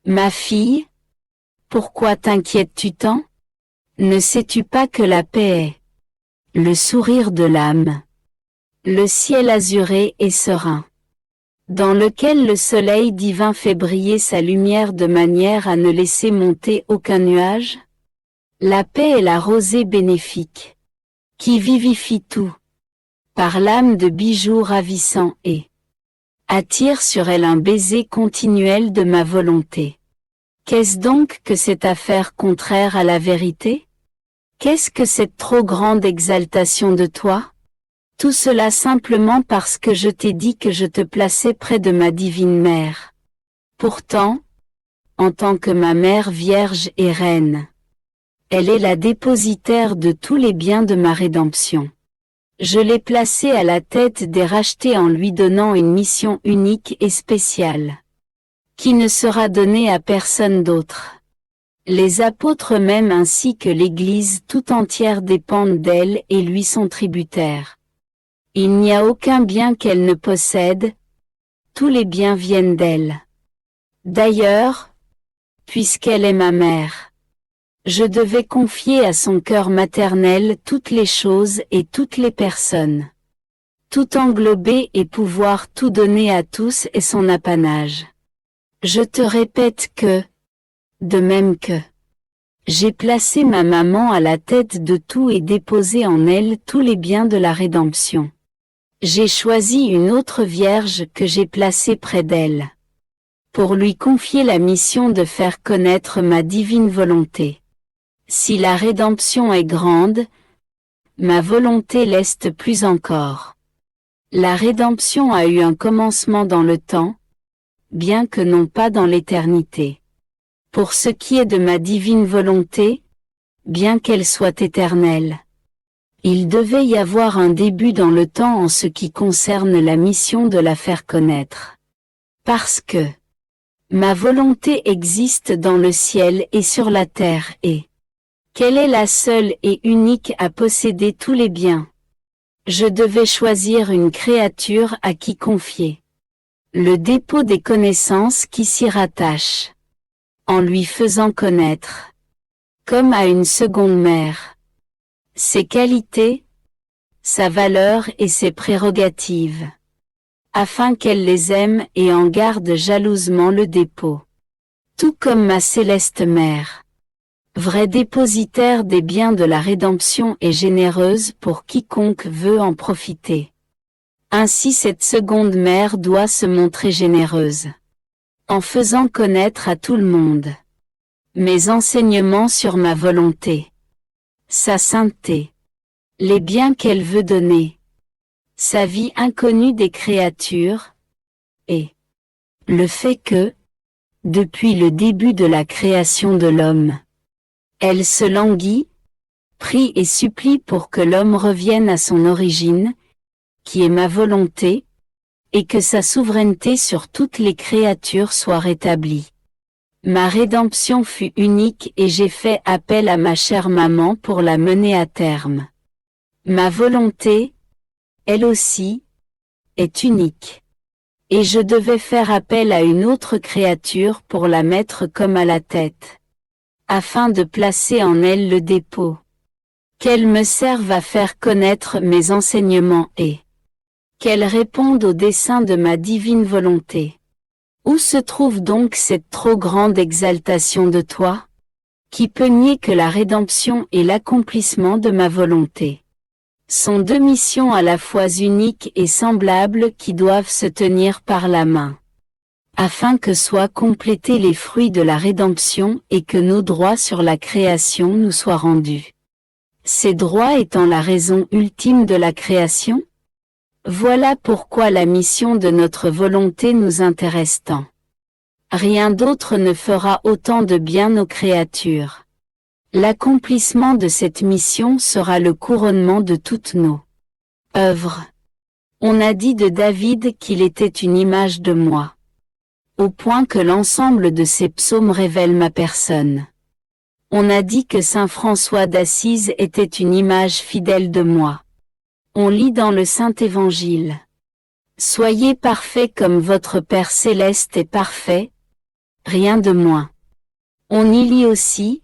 Ma fille, pourquoi t'inquiètes-tu tant? Ne sais-tu pas que la paix est le sourire de l'âme, le ciel azuré et serein, dans lequel le soleil divin fait briller sa lumière de manière à ne laisser monter aucun nuage? La paix est la rosée bénéfique, qui vivifie tout, par l'âme de bijoux ravissants et attire sur elle un baiser continuel de ma volonté. Qu'est-ce donc que cette affaire contraire à la vérité? Qu'est-ce que cette trop grande exaltation de toi? Tout cela simplement parce que je t'ai dit que je te plaçais près de ma divine mère. Pourtant, en tant que ma mère vierge et reine, elle est la dépositaire de tous les biens de ma rédemption. Je l'ai placée à la tête des rachetés en lui donnant une mission unique et spéciale, qui ne sera donnée à personne d'autre. Les apôtres eux-mêmes ainsi que l'Église tout entière dépendent d'elle et lui sont tributaires. Il n'y a aucun bien qu'elle ne possède, tous les biens viennent d'elle. D'ailleurs, puisqu'elle est ma mère, je devais confier à son cœur maternel toutes les choses et toutes les personnes. Tout englober et pouvoir tout donner à tous est son apanage. Je te répète que, de même que j'ai placé ma maman à la tête de tout et déposé en elle tous les biens de la rédemption, j'ai choisi une autre vierge que j'ai placée près d'elle, pour lui confier la mission de faire connaître ma divine volonté. Si la rédemption est grande, ma volonté l'est plus encore. La rédemption a eu un commencement dans le temps, bien que non pas dans l'éternité. Pour ce qui est de ma divine volonté, bien qu'elle soit éternelle, il devait y avoir un début dans le temps en ce qui concerne la mission de la faire connaître. Parce que ma volonté existe dans le ciel et sur la terre et qu'elle est la seule et unique à posséder tous les biens, je devais choisir une créature à qui confier le dépôt des connaissances qui s'y rattachent, en lui faisant connaître, comme à une seconde mère, ses qualités, sa valeur et ses prérogatives, afin qu'elle les aime et en garde jalousement le dépôt. Tout comme ma céleste mère, vraie dépositaire des biens de la rédemption et généreuse pour quiconque veut en profiter. Ainsi cette seconde mère doit se montrer généreuse, en faisant connaître à tout le monde mes enseignements sur ma volonté, sa sainteté, les biens qu'elle veut donner, sa vie inconnue des créatures, et le fait que, depuis le début de la création de l'homme, elle se languit, prie et supplie pour que l'homme revienne à son origine, qui est ma volonté, et que sa souveraineté sur toutes les créatures soit rétablie. Ma rédemption fut unique et j'ai fait appel à ma chère maman pour la mener à terme. Ma volonté, elle aussi, est unique. Et je devais faire appel à une autre créature pour la mettre comme à la tête, afin de placer en elle le dépôt, qu'elle me serve à faire connaître mes enseignements et qu'elle réponde au dessein de ma divine volonté. Où se trouve donc cette trop grande exaltation de toi? Qui peut nier que la rédemption et l'accomplissement de ma volonté sont deux missions à la fois uniques et semblables qui doivent se tenir par la main, afin que soient complétés les fruits de la rédemption et que nos droits sur la création nous soient rendus. Ces droits étant la raison ultime de la création? Voilà pourquoi la mission de notre volonté nous intéresse tant. Rien d'autre ne fera autant de bien aux créatures. L'accomplissement de cette mission sera le couronnement de toutes nos œuvres. On a dit de David qu'il était une image de moi, au point que l'ensemble de ses psaumes révèle ma personne. On a dit que saint François d'Assise était une image fidèle de moi. On lit dans le Saint-Évangile. Soyez parfaits comme votre Père céleste est parfait, rien de moins. On y lit aussi,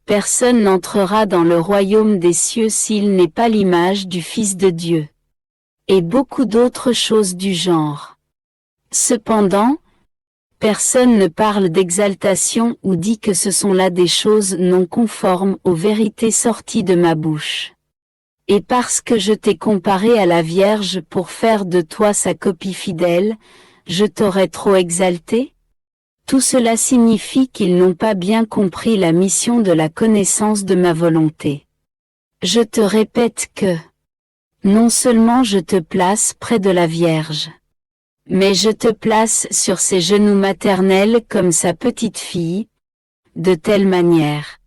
personne n'entrera dans le royaume des cieux s'il n'est pas l'image du Fils de Dieu. Et beaucoup d'autres choses du genre. Cependant, personne ne parle d'exaltation ou dit que ce sont là des choses non conformes aux vérités sorties de ma bouche. Et parce que je t'ai comparé à la Vierge pour faire de toi sa copie fidèle, je t'aurais trop exalté? Tout cela signifie qu'ils n'ont pas bien compris la mission de la connaissance de ma volonté. Je te répète que, non seulement je te place près de la Vierge, mais je te place sur ses genoux maternels comme sa petite fille, de telle manière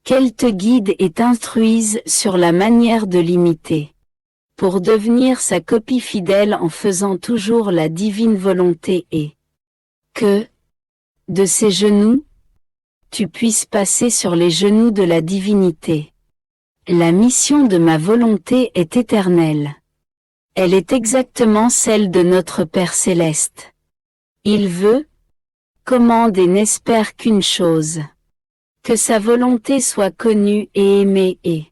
qu'elle te guide et t'instruise sur la manière de l'imiter, pour devenir sa copie fidèle en faisant toujours la divine volonté et que, de ses genoux, tu puisses passer sur les genoux de la divinité. La mission de ma volonté est éternelle. Elle est exactement celle de notre Père céleste. Il veut, commande et n'espère qu'une chose. Que sa volonté soit connue et aimée et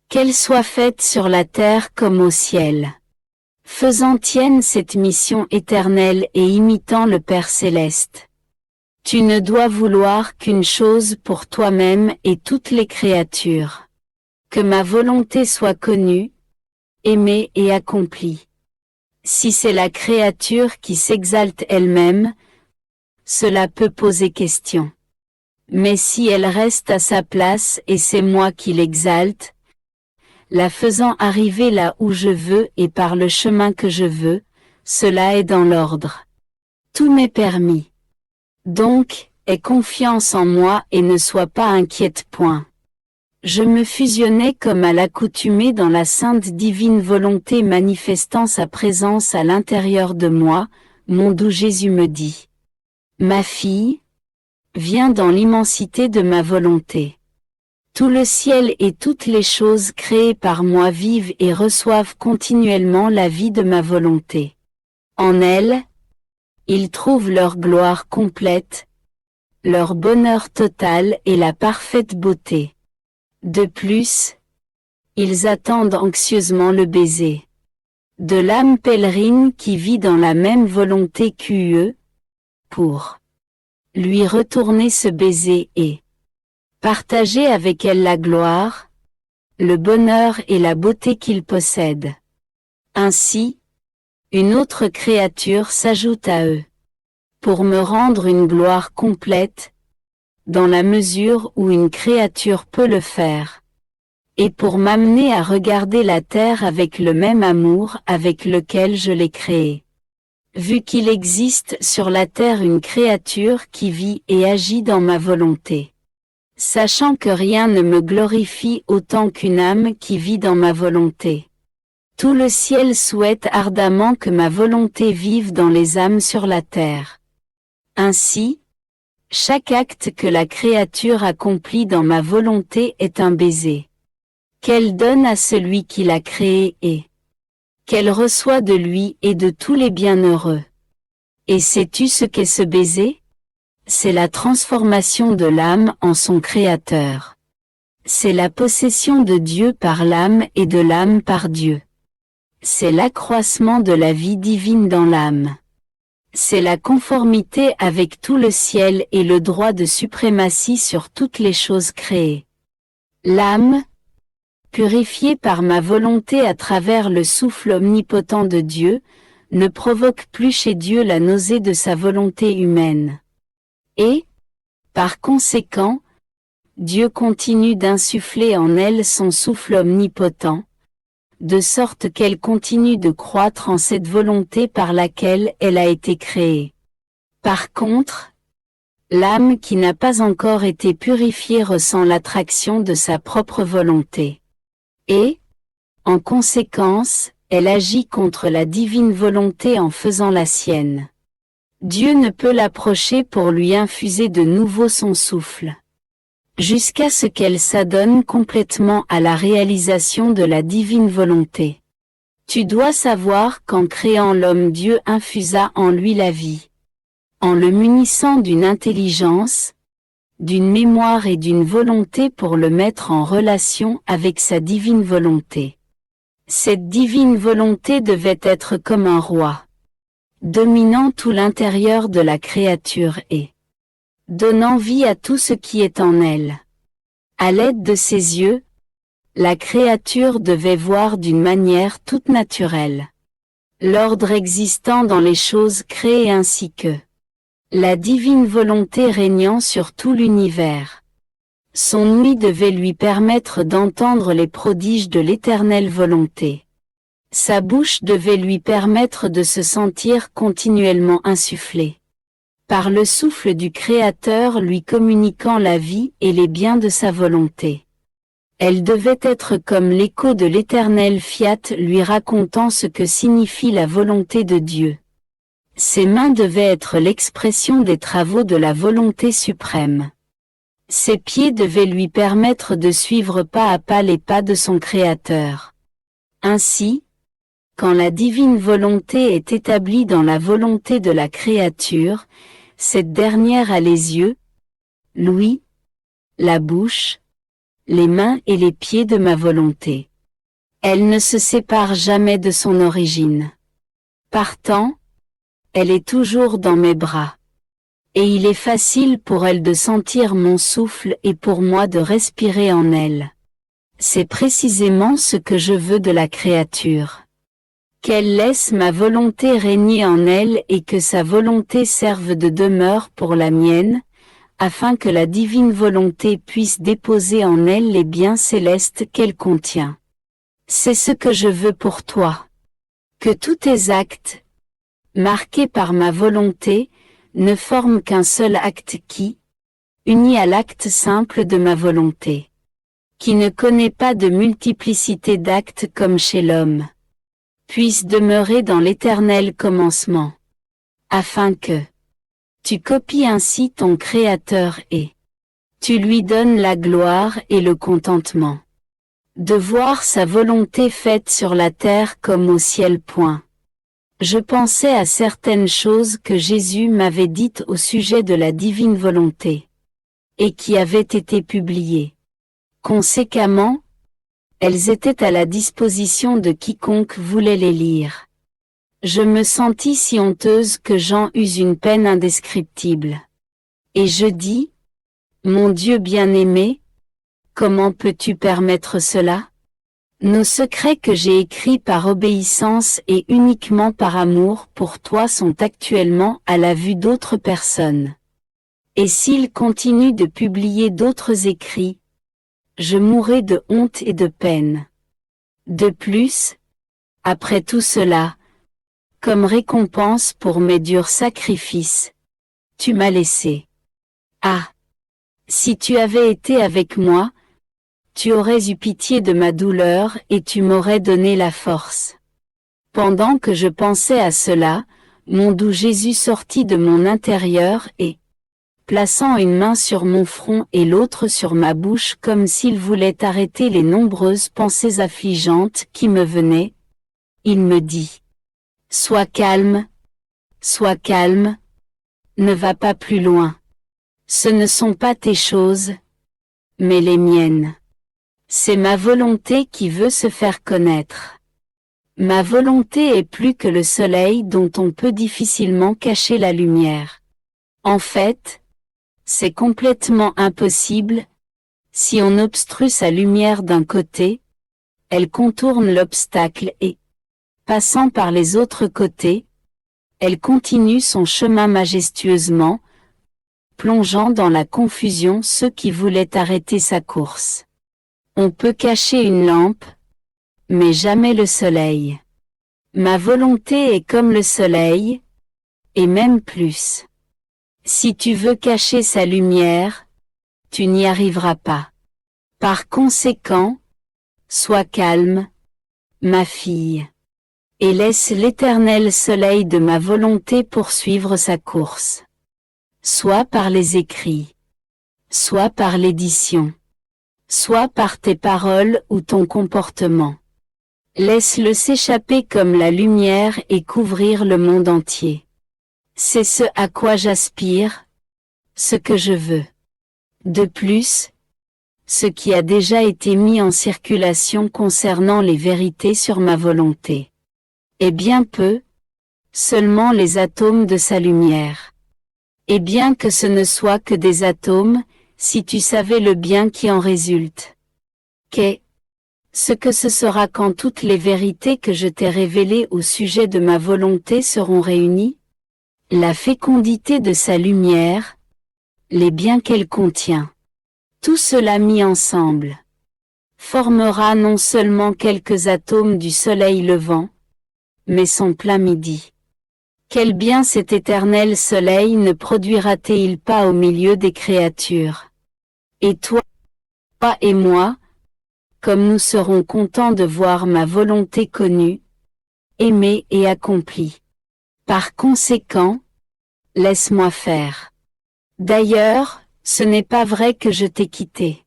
qu'elle soit faite sur la terre comme au ciel. Faisant tienne cette mission éternelle et imitant le Père céleste. Tu ne dois vouloir qu'une chose pour toi-même et toutes les créatures. Que ma volonté soit connue, aimée et accomplie. Si c'est la créature qui s'exalte elle-même, cela peut poser question. Mais si elle reste à sa place et c'est moi qui l'exalte, la faisant arriver là où je veux et par le chemin que je veux, cela est dans l'ordre. Tout m'est permis. Donc, aie confiance en moi et ne sois pas inquiète. Point. Je me fusionnais comme à l'accoutumée dans la sainte divine volonté manifestant sa présence à l'intérieur de moi, mon doux Jésus me dit. Ma fille, viens dans l'immensité de ma volonté. Tout le ciel et toutes les choses créées par moi vivent et reçoivent continuellement la vie de ma volonté. En elle, ils trouvent leur gloire complète, leur bonheur total et la parfaite beauté. De plus, ils attendent anxieusement le baiser de l'âme pèlerine qui vit dans la même volonté qu'eux, pour lui retourner ce baiser et partager avec elle la gloire, le bonheur et la beauté qu'ils possèdent. Ainsi, une autre créature s'ajoute à eux, pour me rendre une gloire complète, dans la mesure où une créature peut le faire, et pour m'amener à regarder la terre avec le même amour avec lequel je l'ai créée. Vu qu'il existe sur la terre une créature qui vit et agit dans ma volonté. Sachant que rien ne me glorifie autant qu'une âme qui vit dans ma volonté. Tout le ciel souhaite ardemment que ma volonté vive dans les âmes sur la terre. Ainsi, chaque acte que la créature accomplit dans ma volonté est un baiser. Qu'elle donne à celui qui l'a créé et qu'elle reçoit de lui et de tous les bienheureux. Et sais-tu ce qu'est ce baiser? C'est la transformation de l'âme en son créateur. C'est la possession de Dieu par l'âme et de l'âme par Dieu. C'est l'accroissement de la vie divine dans l'âme. C'est la conformité avec tout le ciel et le droit de suprématie sur toutes les choses créées. L'âme, purifiée par ma volonté à travers le souffle omnipotent de Dieu, ne provoque plus chez Dieu la nausée de sa volonté humaine. Et, par conséquent, Dieu continue d'insuffler en elle son souffle omnipotent, de sorte qu'elle continue de croître en cette volonté par laquelle elle a été créée. Par contre, l'âme qui n'a pas encore été purifiée ressent l'attraction de sa propre volonté. Et, en conséquence, elle agit contre la divine volonté en faisant la sienne. Dieu ne peut l'approcher pour lui infuser de nouveau son souffle. jusqu'à ce qu'elle s'adonne complètement à la réalisation de la divine volonté. Tu dois savoir qu'en créant l'homme, Dieu infusa en lui la vie. En le munissant d'une intelligence, d'une mémoire et d'une volonté pour le mettre en relation avec sa divine volonté. Cette divine volonté devait être comme un roi, dominant tout l'intérieur de la créature et donnant vie à tout ce qui est en elle. À l'aide de ses yeux, la créature devait voir d'une manière toute naturelle l'ordre existant dans les choses créées ainsi que la divine volonté régnant sur tout l'univers. Son ouïe devait lui permettre d'entendre les prodiges de l'éternelle volonté. Sa bouche devait lui permettre de se sentir continuellement insufflé par le souffle du Créateur lui communiquant la vie et les biens de sa volonté. Elle devait être comme l'écho de l'éternel Fiat lui racontant ce que signifie la volonté de Dieu. Ses mains devaient être l'expression des travaux de la volonté suprême. Ses pieds devaient lui permettre de suivre pas à pas les pas de son Créateur. Ainsi, quand la divine volonté est établie dans la volonté de la créature, cette dernière a les yeux, l'ouïe, la bouche, les mains et les pieds de ma volonté. Elle ne se sépare jamais de son origine. Partant, elle est toujours dans mes bras. Et il est facile pour elle de sentir mon souffle et pour moi de respirer en elle. C'est précisément ce que je veux de la créature. Qu'elle laisse ma volonté régner en elle et que sa volonté serve de demeure pour la mienne, afin que la divine volonté puisse déposer en elle les biens célestes qu'elle contient. C'est ce que je veux pour toi. Que tous tes actes, marqués par ma volonté, ne forment qu'un seul acte qui, uni à l'acte simple de ma volonté, qui ne connaît pas de multiplicité d'actes comme chez l'homme, puisse demeurer dans l'éternel commencement, afin que tu copies ainsi ton Créateur et tu lui donnes la gloire et le contentement de voir sa volonté faite sur la terre comme au ciel. Je pensais à certaines choses que Jésus m'avait dites au sujet de la divine volonté, et qui avaient été publiées. Conséquemment, elles étaient à la disposition de quiconque voulait les lire. Je me sentis si honteuse que j'en eus une peine indescriptible. Et je dis, mon Dieu bien-aimé, comment peux-tu permettre cela? Nos secrets que j'ai écrits par obéissance et uniquement par amour pour toi sont actuellement à la vue d'autres personnes. Et s'ils continuent de publier d'autres écrits, je mourrai de honte et de peine. De plus, après tout cela, comme récompense pour mes durs sacrifices, tu m'as laissé. Ah! Si tu avais été avec moi, tu aurais eu pitié de ma douleur et tu m'aurais donné la force. Pendant que je pensais à cela, mon doux Jésus sortit de mon intérieur et, plaçant une main sur mon front et l'autre sur ma bouche comme s'il voulait arrêter les nombreuses pensées affligeantes qui me venaient, il me dit, « Sois calme, ne va pas plus loin. Ce ne sont pas tes choses, mais les miennes. C'est ma volonté qui veut se faire connaître. Ma volonté est plus que le soleil dont on peut difficilement cacher la lumière. En fait, c'est complètement impossible. Si on obstrue sa lumière d'un côté, elle contourne l'obstacle et, passant par les autres côtés, elle continue son chemin majestueusement, plongeant dans la confusion ceux qui voulaient arrêter sa course. On peut cacher une lampe, mais jamais le soleil. Ma volonté est comme le soleil, et même plus. Si tu veux cacher sa lumière, tu n'y arriveras pas. Par conséquent, sois calme, ma fille, et laisse l'éternel soleil de ma volonté poursuivre sa course. Soit par les écrits, soit par l'édition, soit par tes paroles ou ton comportement. Laisse-le s'échapper comme la lumière et couvrir le monde entier. C'est ce à quoi j'aspire, ce que je veux. De plus, ce qui a déjà été mis en circulation concernant les vérités sur ma volonté est bien peu, seulement les atomes de sa lumière. Et bien que ce ne soit que des atomes, si tu savais le bien qui en résulte. Qu'est ce que ce sera quand toutes les vérités que je t'ai révélées au sujet de ma volonté seront réunies? La fécondité de sa lumière, les biens qu'elle contient. Tout cela mis ensemble formera non seulement quelques atomes du soleil levant, mais son plein midi. Quel bien cet éternel soleil ne produira-t-il pas au milieu des créatures? Et toi et moi, comme nous serons contents de voir ma volonté connue, aimée et accomplie. Par conséquent, laisse-moi faire. D'ailleurs, ce n'est pas vrai que je t'ai quitté.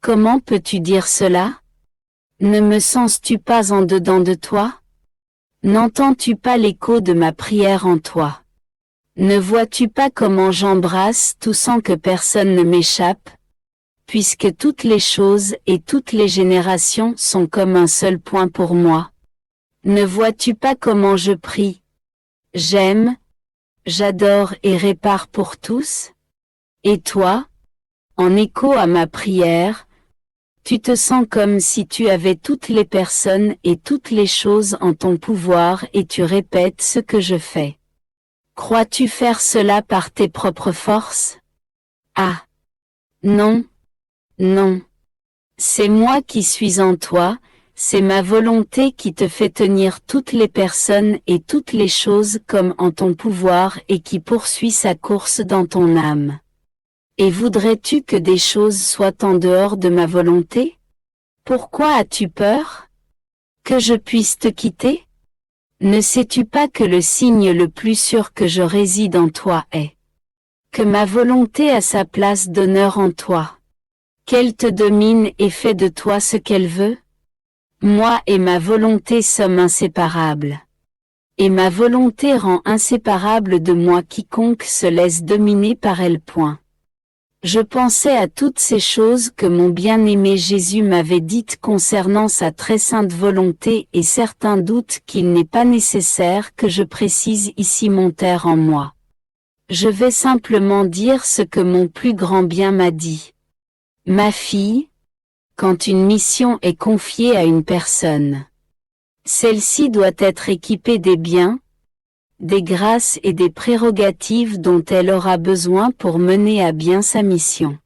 Comment peux-tu dire cela? Ne me sens-tu pas en dedans de toi? N'entends-tu pas l'écho de ma prière en toi? Ne vois-tu pas comment j'embrasse tout sans que personne ne m'échappe? Puisque toutes les choses et toutes les générations sont comme un seul point pour moi. Ne vois-tu pas comment je prie? J'aime, j'adore et répare pour tous? Et toi, en écho à ma prière, tu te sens comme si tu avais toutes les personnes et toutes les choses en ton pouvoir et tu répètes ce que je fais. Crois-tu faire cela par tes propres forces? Ah! Non, non. C'est moi qui suis en toi, c'est ma volonté qui te fait tenir toutes les personnes et toutes les choses comme en ton pouvoir et qui poursuit sa course dans ton âme. Et voudrais-tu que des choses soient en dehors de ma volonté? Pourquoi as-tu peur? Que je puisse te quitter? Ne sais-tu pas que le signe le plus sûr que je réside en toi est que ma volonté a sa place d'honneur en toi? Qu'elle te domine et fait de toi ce qu'elle veut? Moi et ma volonté sommes inséparables. Et ma volonté rend inséparable de moi quiconque se laisse dominer par elle. Je pensais à toutes ces choses que mon bien-aimé Jésus m'avait dites concernant sa très sainte volonté et certains doutes qu'il n'est pas nécessaire que je précise ici montèrent en moi. Je vais simplement dire ce que mon plus grand bien m'a dit. Ma fille, quand une mission est confiée à une personne, celle-ci doit être équipée des biens, des grâces et des prérogatives dont elle aura besoin pour mener à bien sa mission.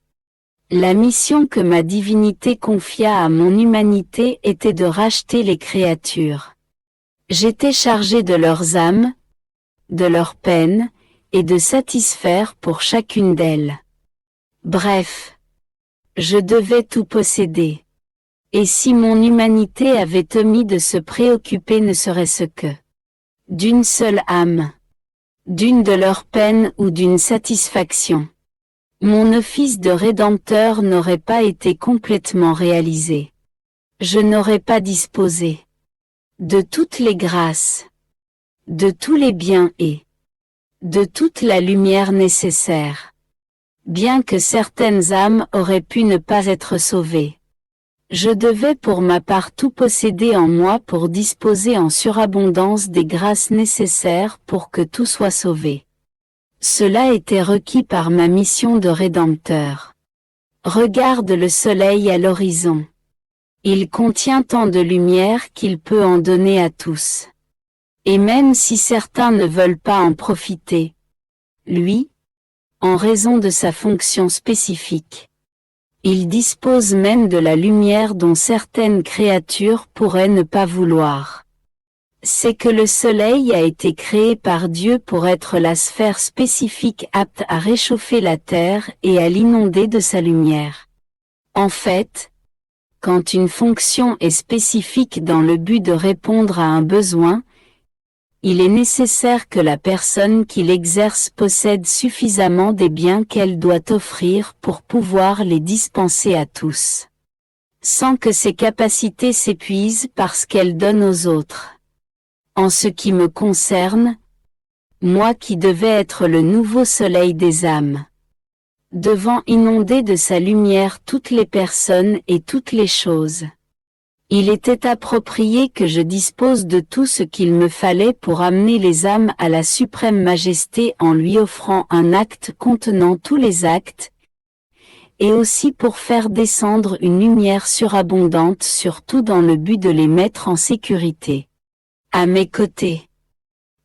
La mission que ma divinité confia à mon humanité était de racheter les créatures. J'étais chargé de leurs âmes, de leurs peines, et de satisfaire pour chacune d'elles. Bref, je devais tout posséder. Et si mon humanité avait omis de se préoccuper ne serait-ce que d'une seule âme, d'une de leurs peines ou d'une satisfaction, mon office de rédempteur n'aurait pas été complètement réalisé. Je n'aurais pas disposé de toutes les grâces, de tous les biens et de toute la lumière nécessaire. Bien que certaines âmes auraient pu ne pas être sauvées, je devais pour ma part tout posséder en moi pour disposer en surabondance des grâces nécessaires pour que tout soit sauvé. Cela était requis par ma mission de rédempteur. Regarde le soleil à l'horizon. Il contient tant de lumière qu'il peut en donner à tous. Et même si certains ne veulent pas en profiter, lui, en raison de sa fonction spécifique, il dispose même de la lumière dont certaines créatures pourraient ne pas vouloir. C'est que le soleil a été créé par Dieu pour être la sphère spécifique apte à réchauffer la terre et à l'inonder de sa lumière. En fait, quand une fonction est spécifique dans le but de répondre à un besoin, il est nécessaire que la personne qui l'exerce possède suffisamment des biens qu'elle doit offrir pour pouvoir les dispenser à tous, sans que ses capacités s'épuisent parce qu'elle donne aux autres. En ce qui me concerne, moi qui devais être le nouveau soleil des âmes, devant inonder de sa lumière toutes les personnes et toutes les choses, il était approprié que je dispose de tout ce qu'il me fallait pour amener les âmes à la suprême majesté en lui offrant un acte contenant tous les actes, et aussi pour faire descendre une lumière surabondante surtout dans le but de les mettre en sécurité. À mes côtés,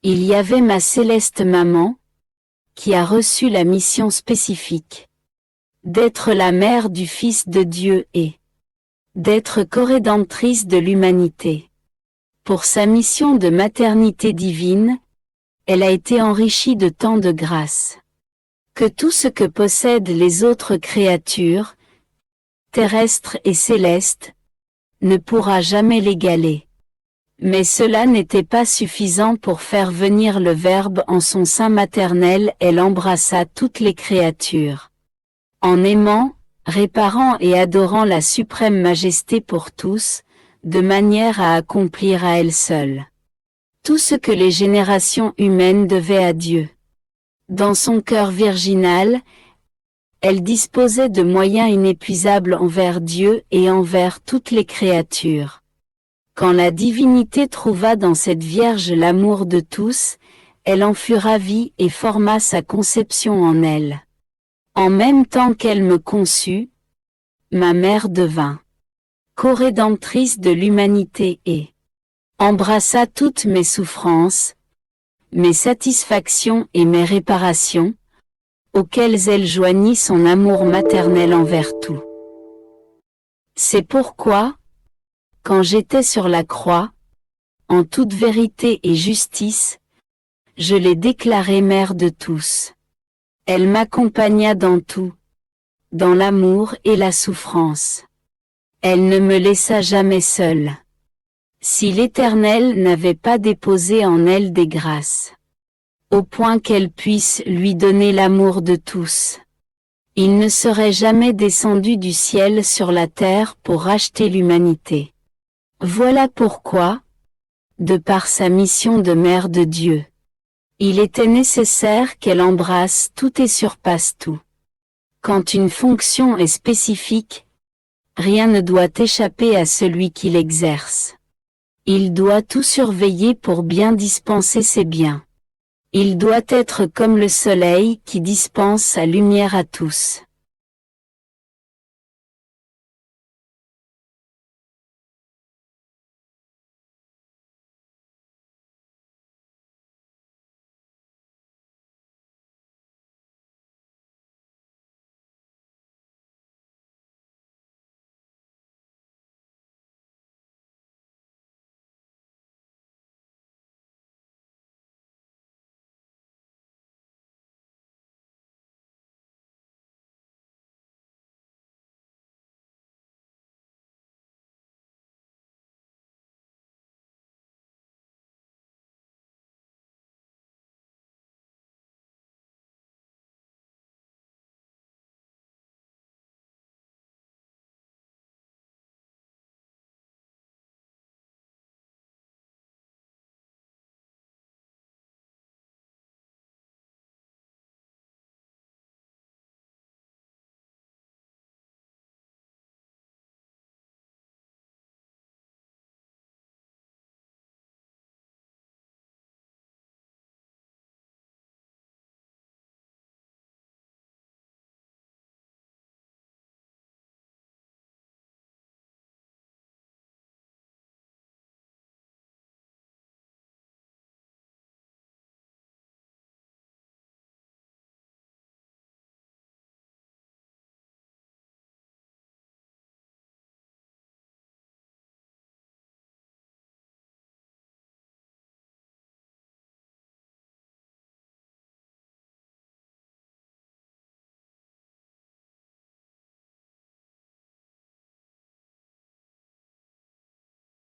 il y avait ma céleste maman, qui a reçu la mission spécifique d'être la mère du Fils de Dieu et d'être corédemptrice de l'humanité. Pour sa mission de maternité divine, elle a été enrichie de tant de grâce que tout ce que possèdent les autres créatures, terrestres et célestes, ne pourra jamais l'égaler. Mais cela n'était pas suffisant pour faire venir le Verbe en son sein maternel, elle embrassa toutes les créatures. En aimant, réparant et adorant la suprême majesté pour tous, de manière à accomplir à elle seule tout ce que les générations humaines devaient à Dieu. Dans son cœur virginal, elle disposait de moyens inépuisables envers Dieu et envers toutes les créatures. Quand la divinité trouva dans cette Vierge l'amour de tous, elle en fut ravie et forma sa conception en elle. En même temps qu'elle me conçut, ma mère devint corédemptrice de l'humanité et embrassa toutes mes souffrances, mes satisfactions et mes réparations, auxquelles elle joignit son amour maternel envers tout. C'est pourquoi, quand j'étais sur la croix, en toute vérité et justice, je l'ai déclarée mère de tous. Elle m'accompagna dans tout, dans l'amour et la souffrance. Elle ne me laissa jamais seule. Si l'Éternel n'avait pas déposé en elle des grâces, au point qu'elle puisse lui donner l'amour de tous, il ne serait jamais descendu du ciel sur la terre pour racheter l'humanité. Voilà pourquoi, de par sa mission de mère de Dieu, il était nécessaire qu'elle embrasse tout et surpasse tout. Quand une fonction est spécifique, rien ne doit échapper à celui qui l'exerce. Il doit tout surveiller pour bien dispenser ses biens. Il doit être comme le soleil qui dispense sa lumière à tous.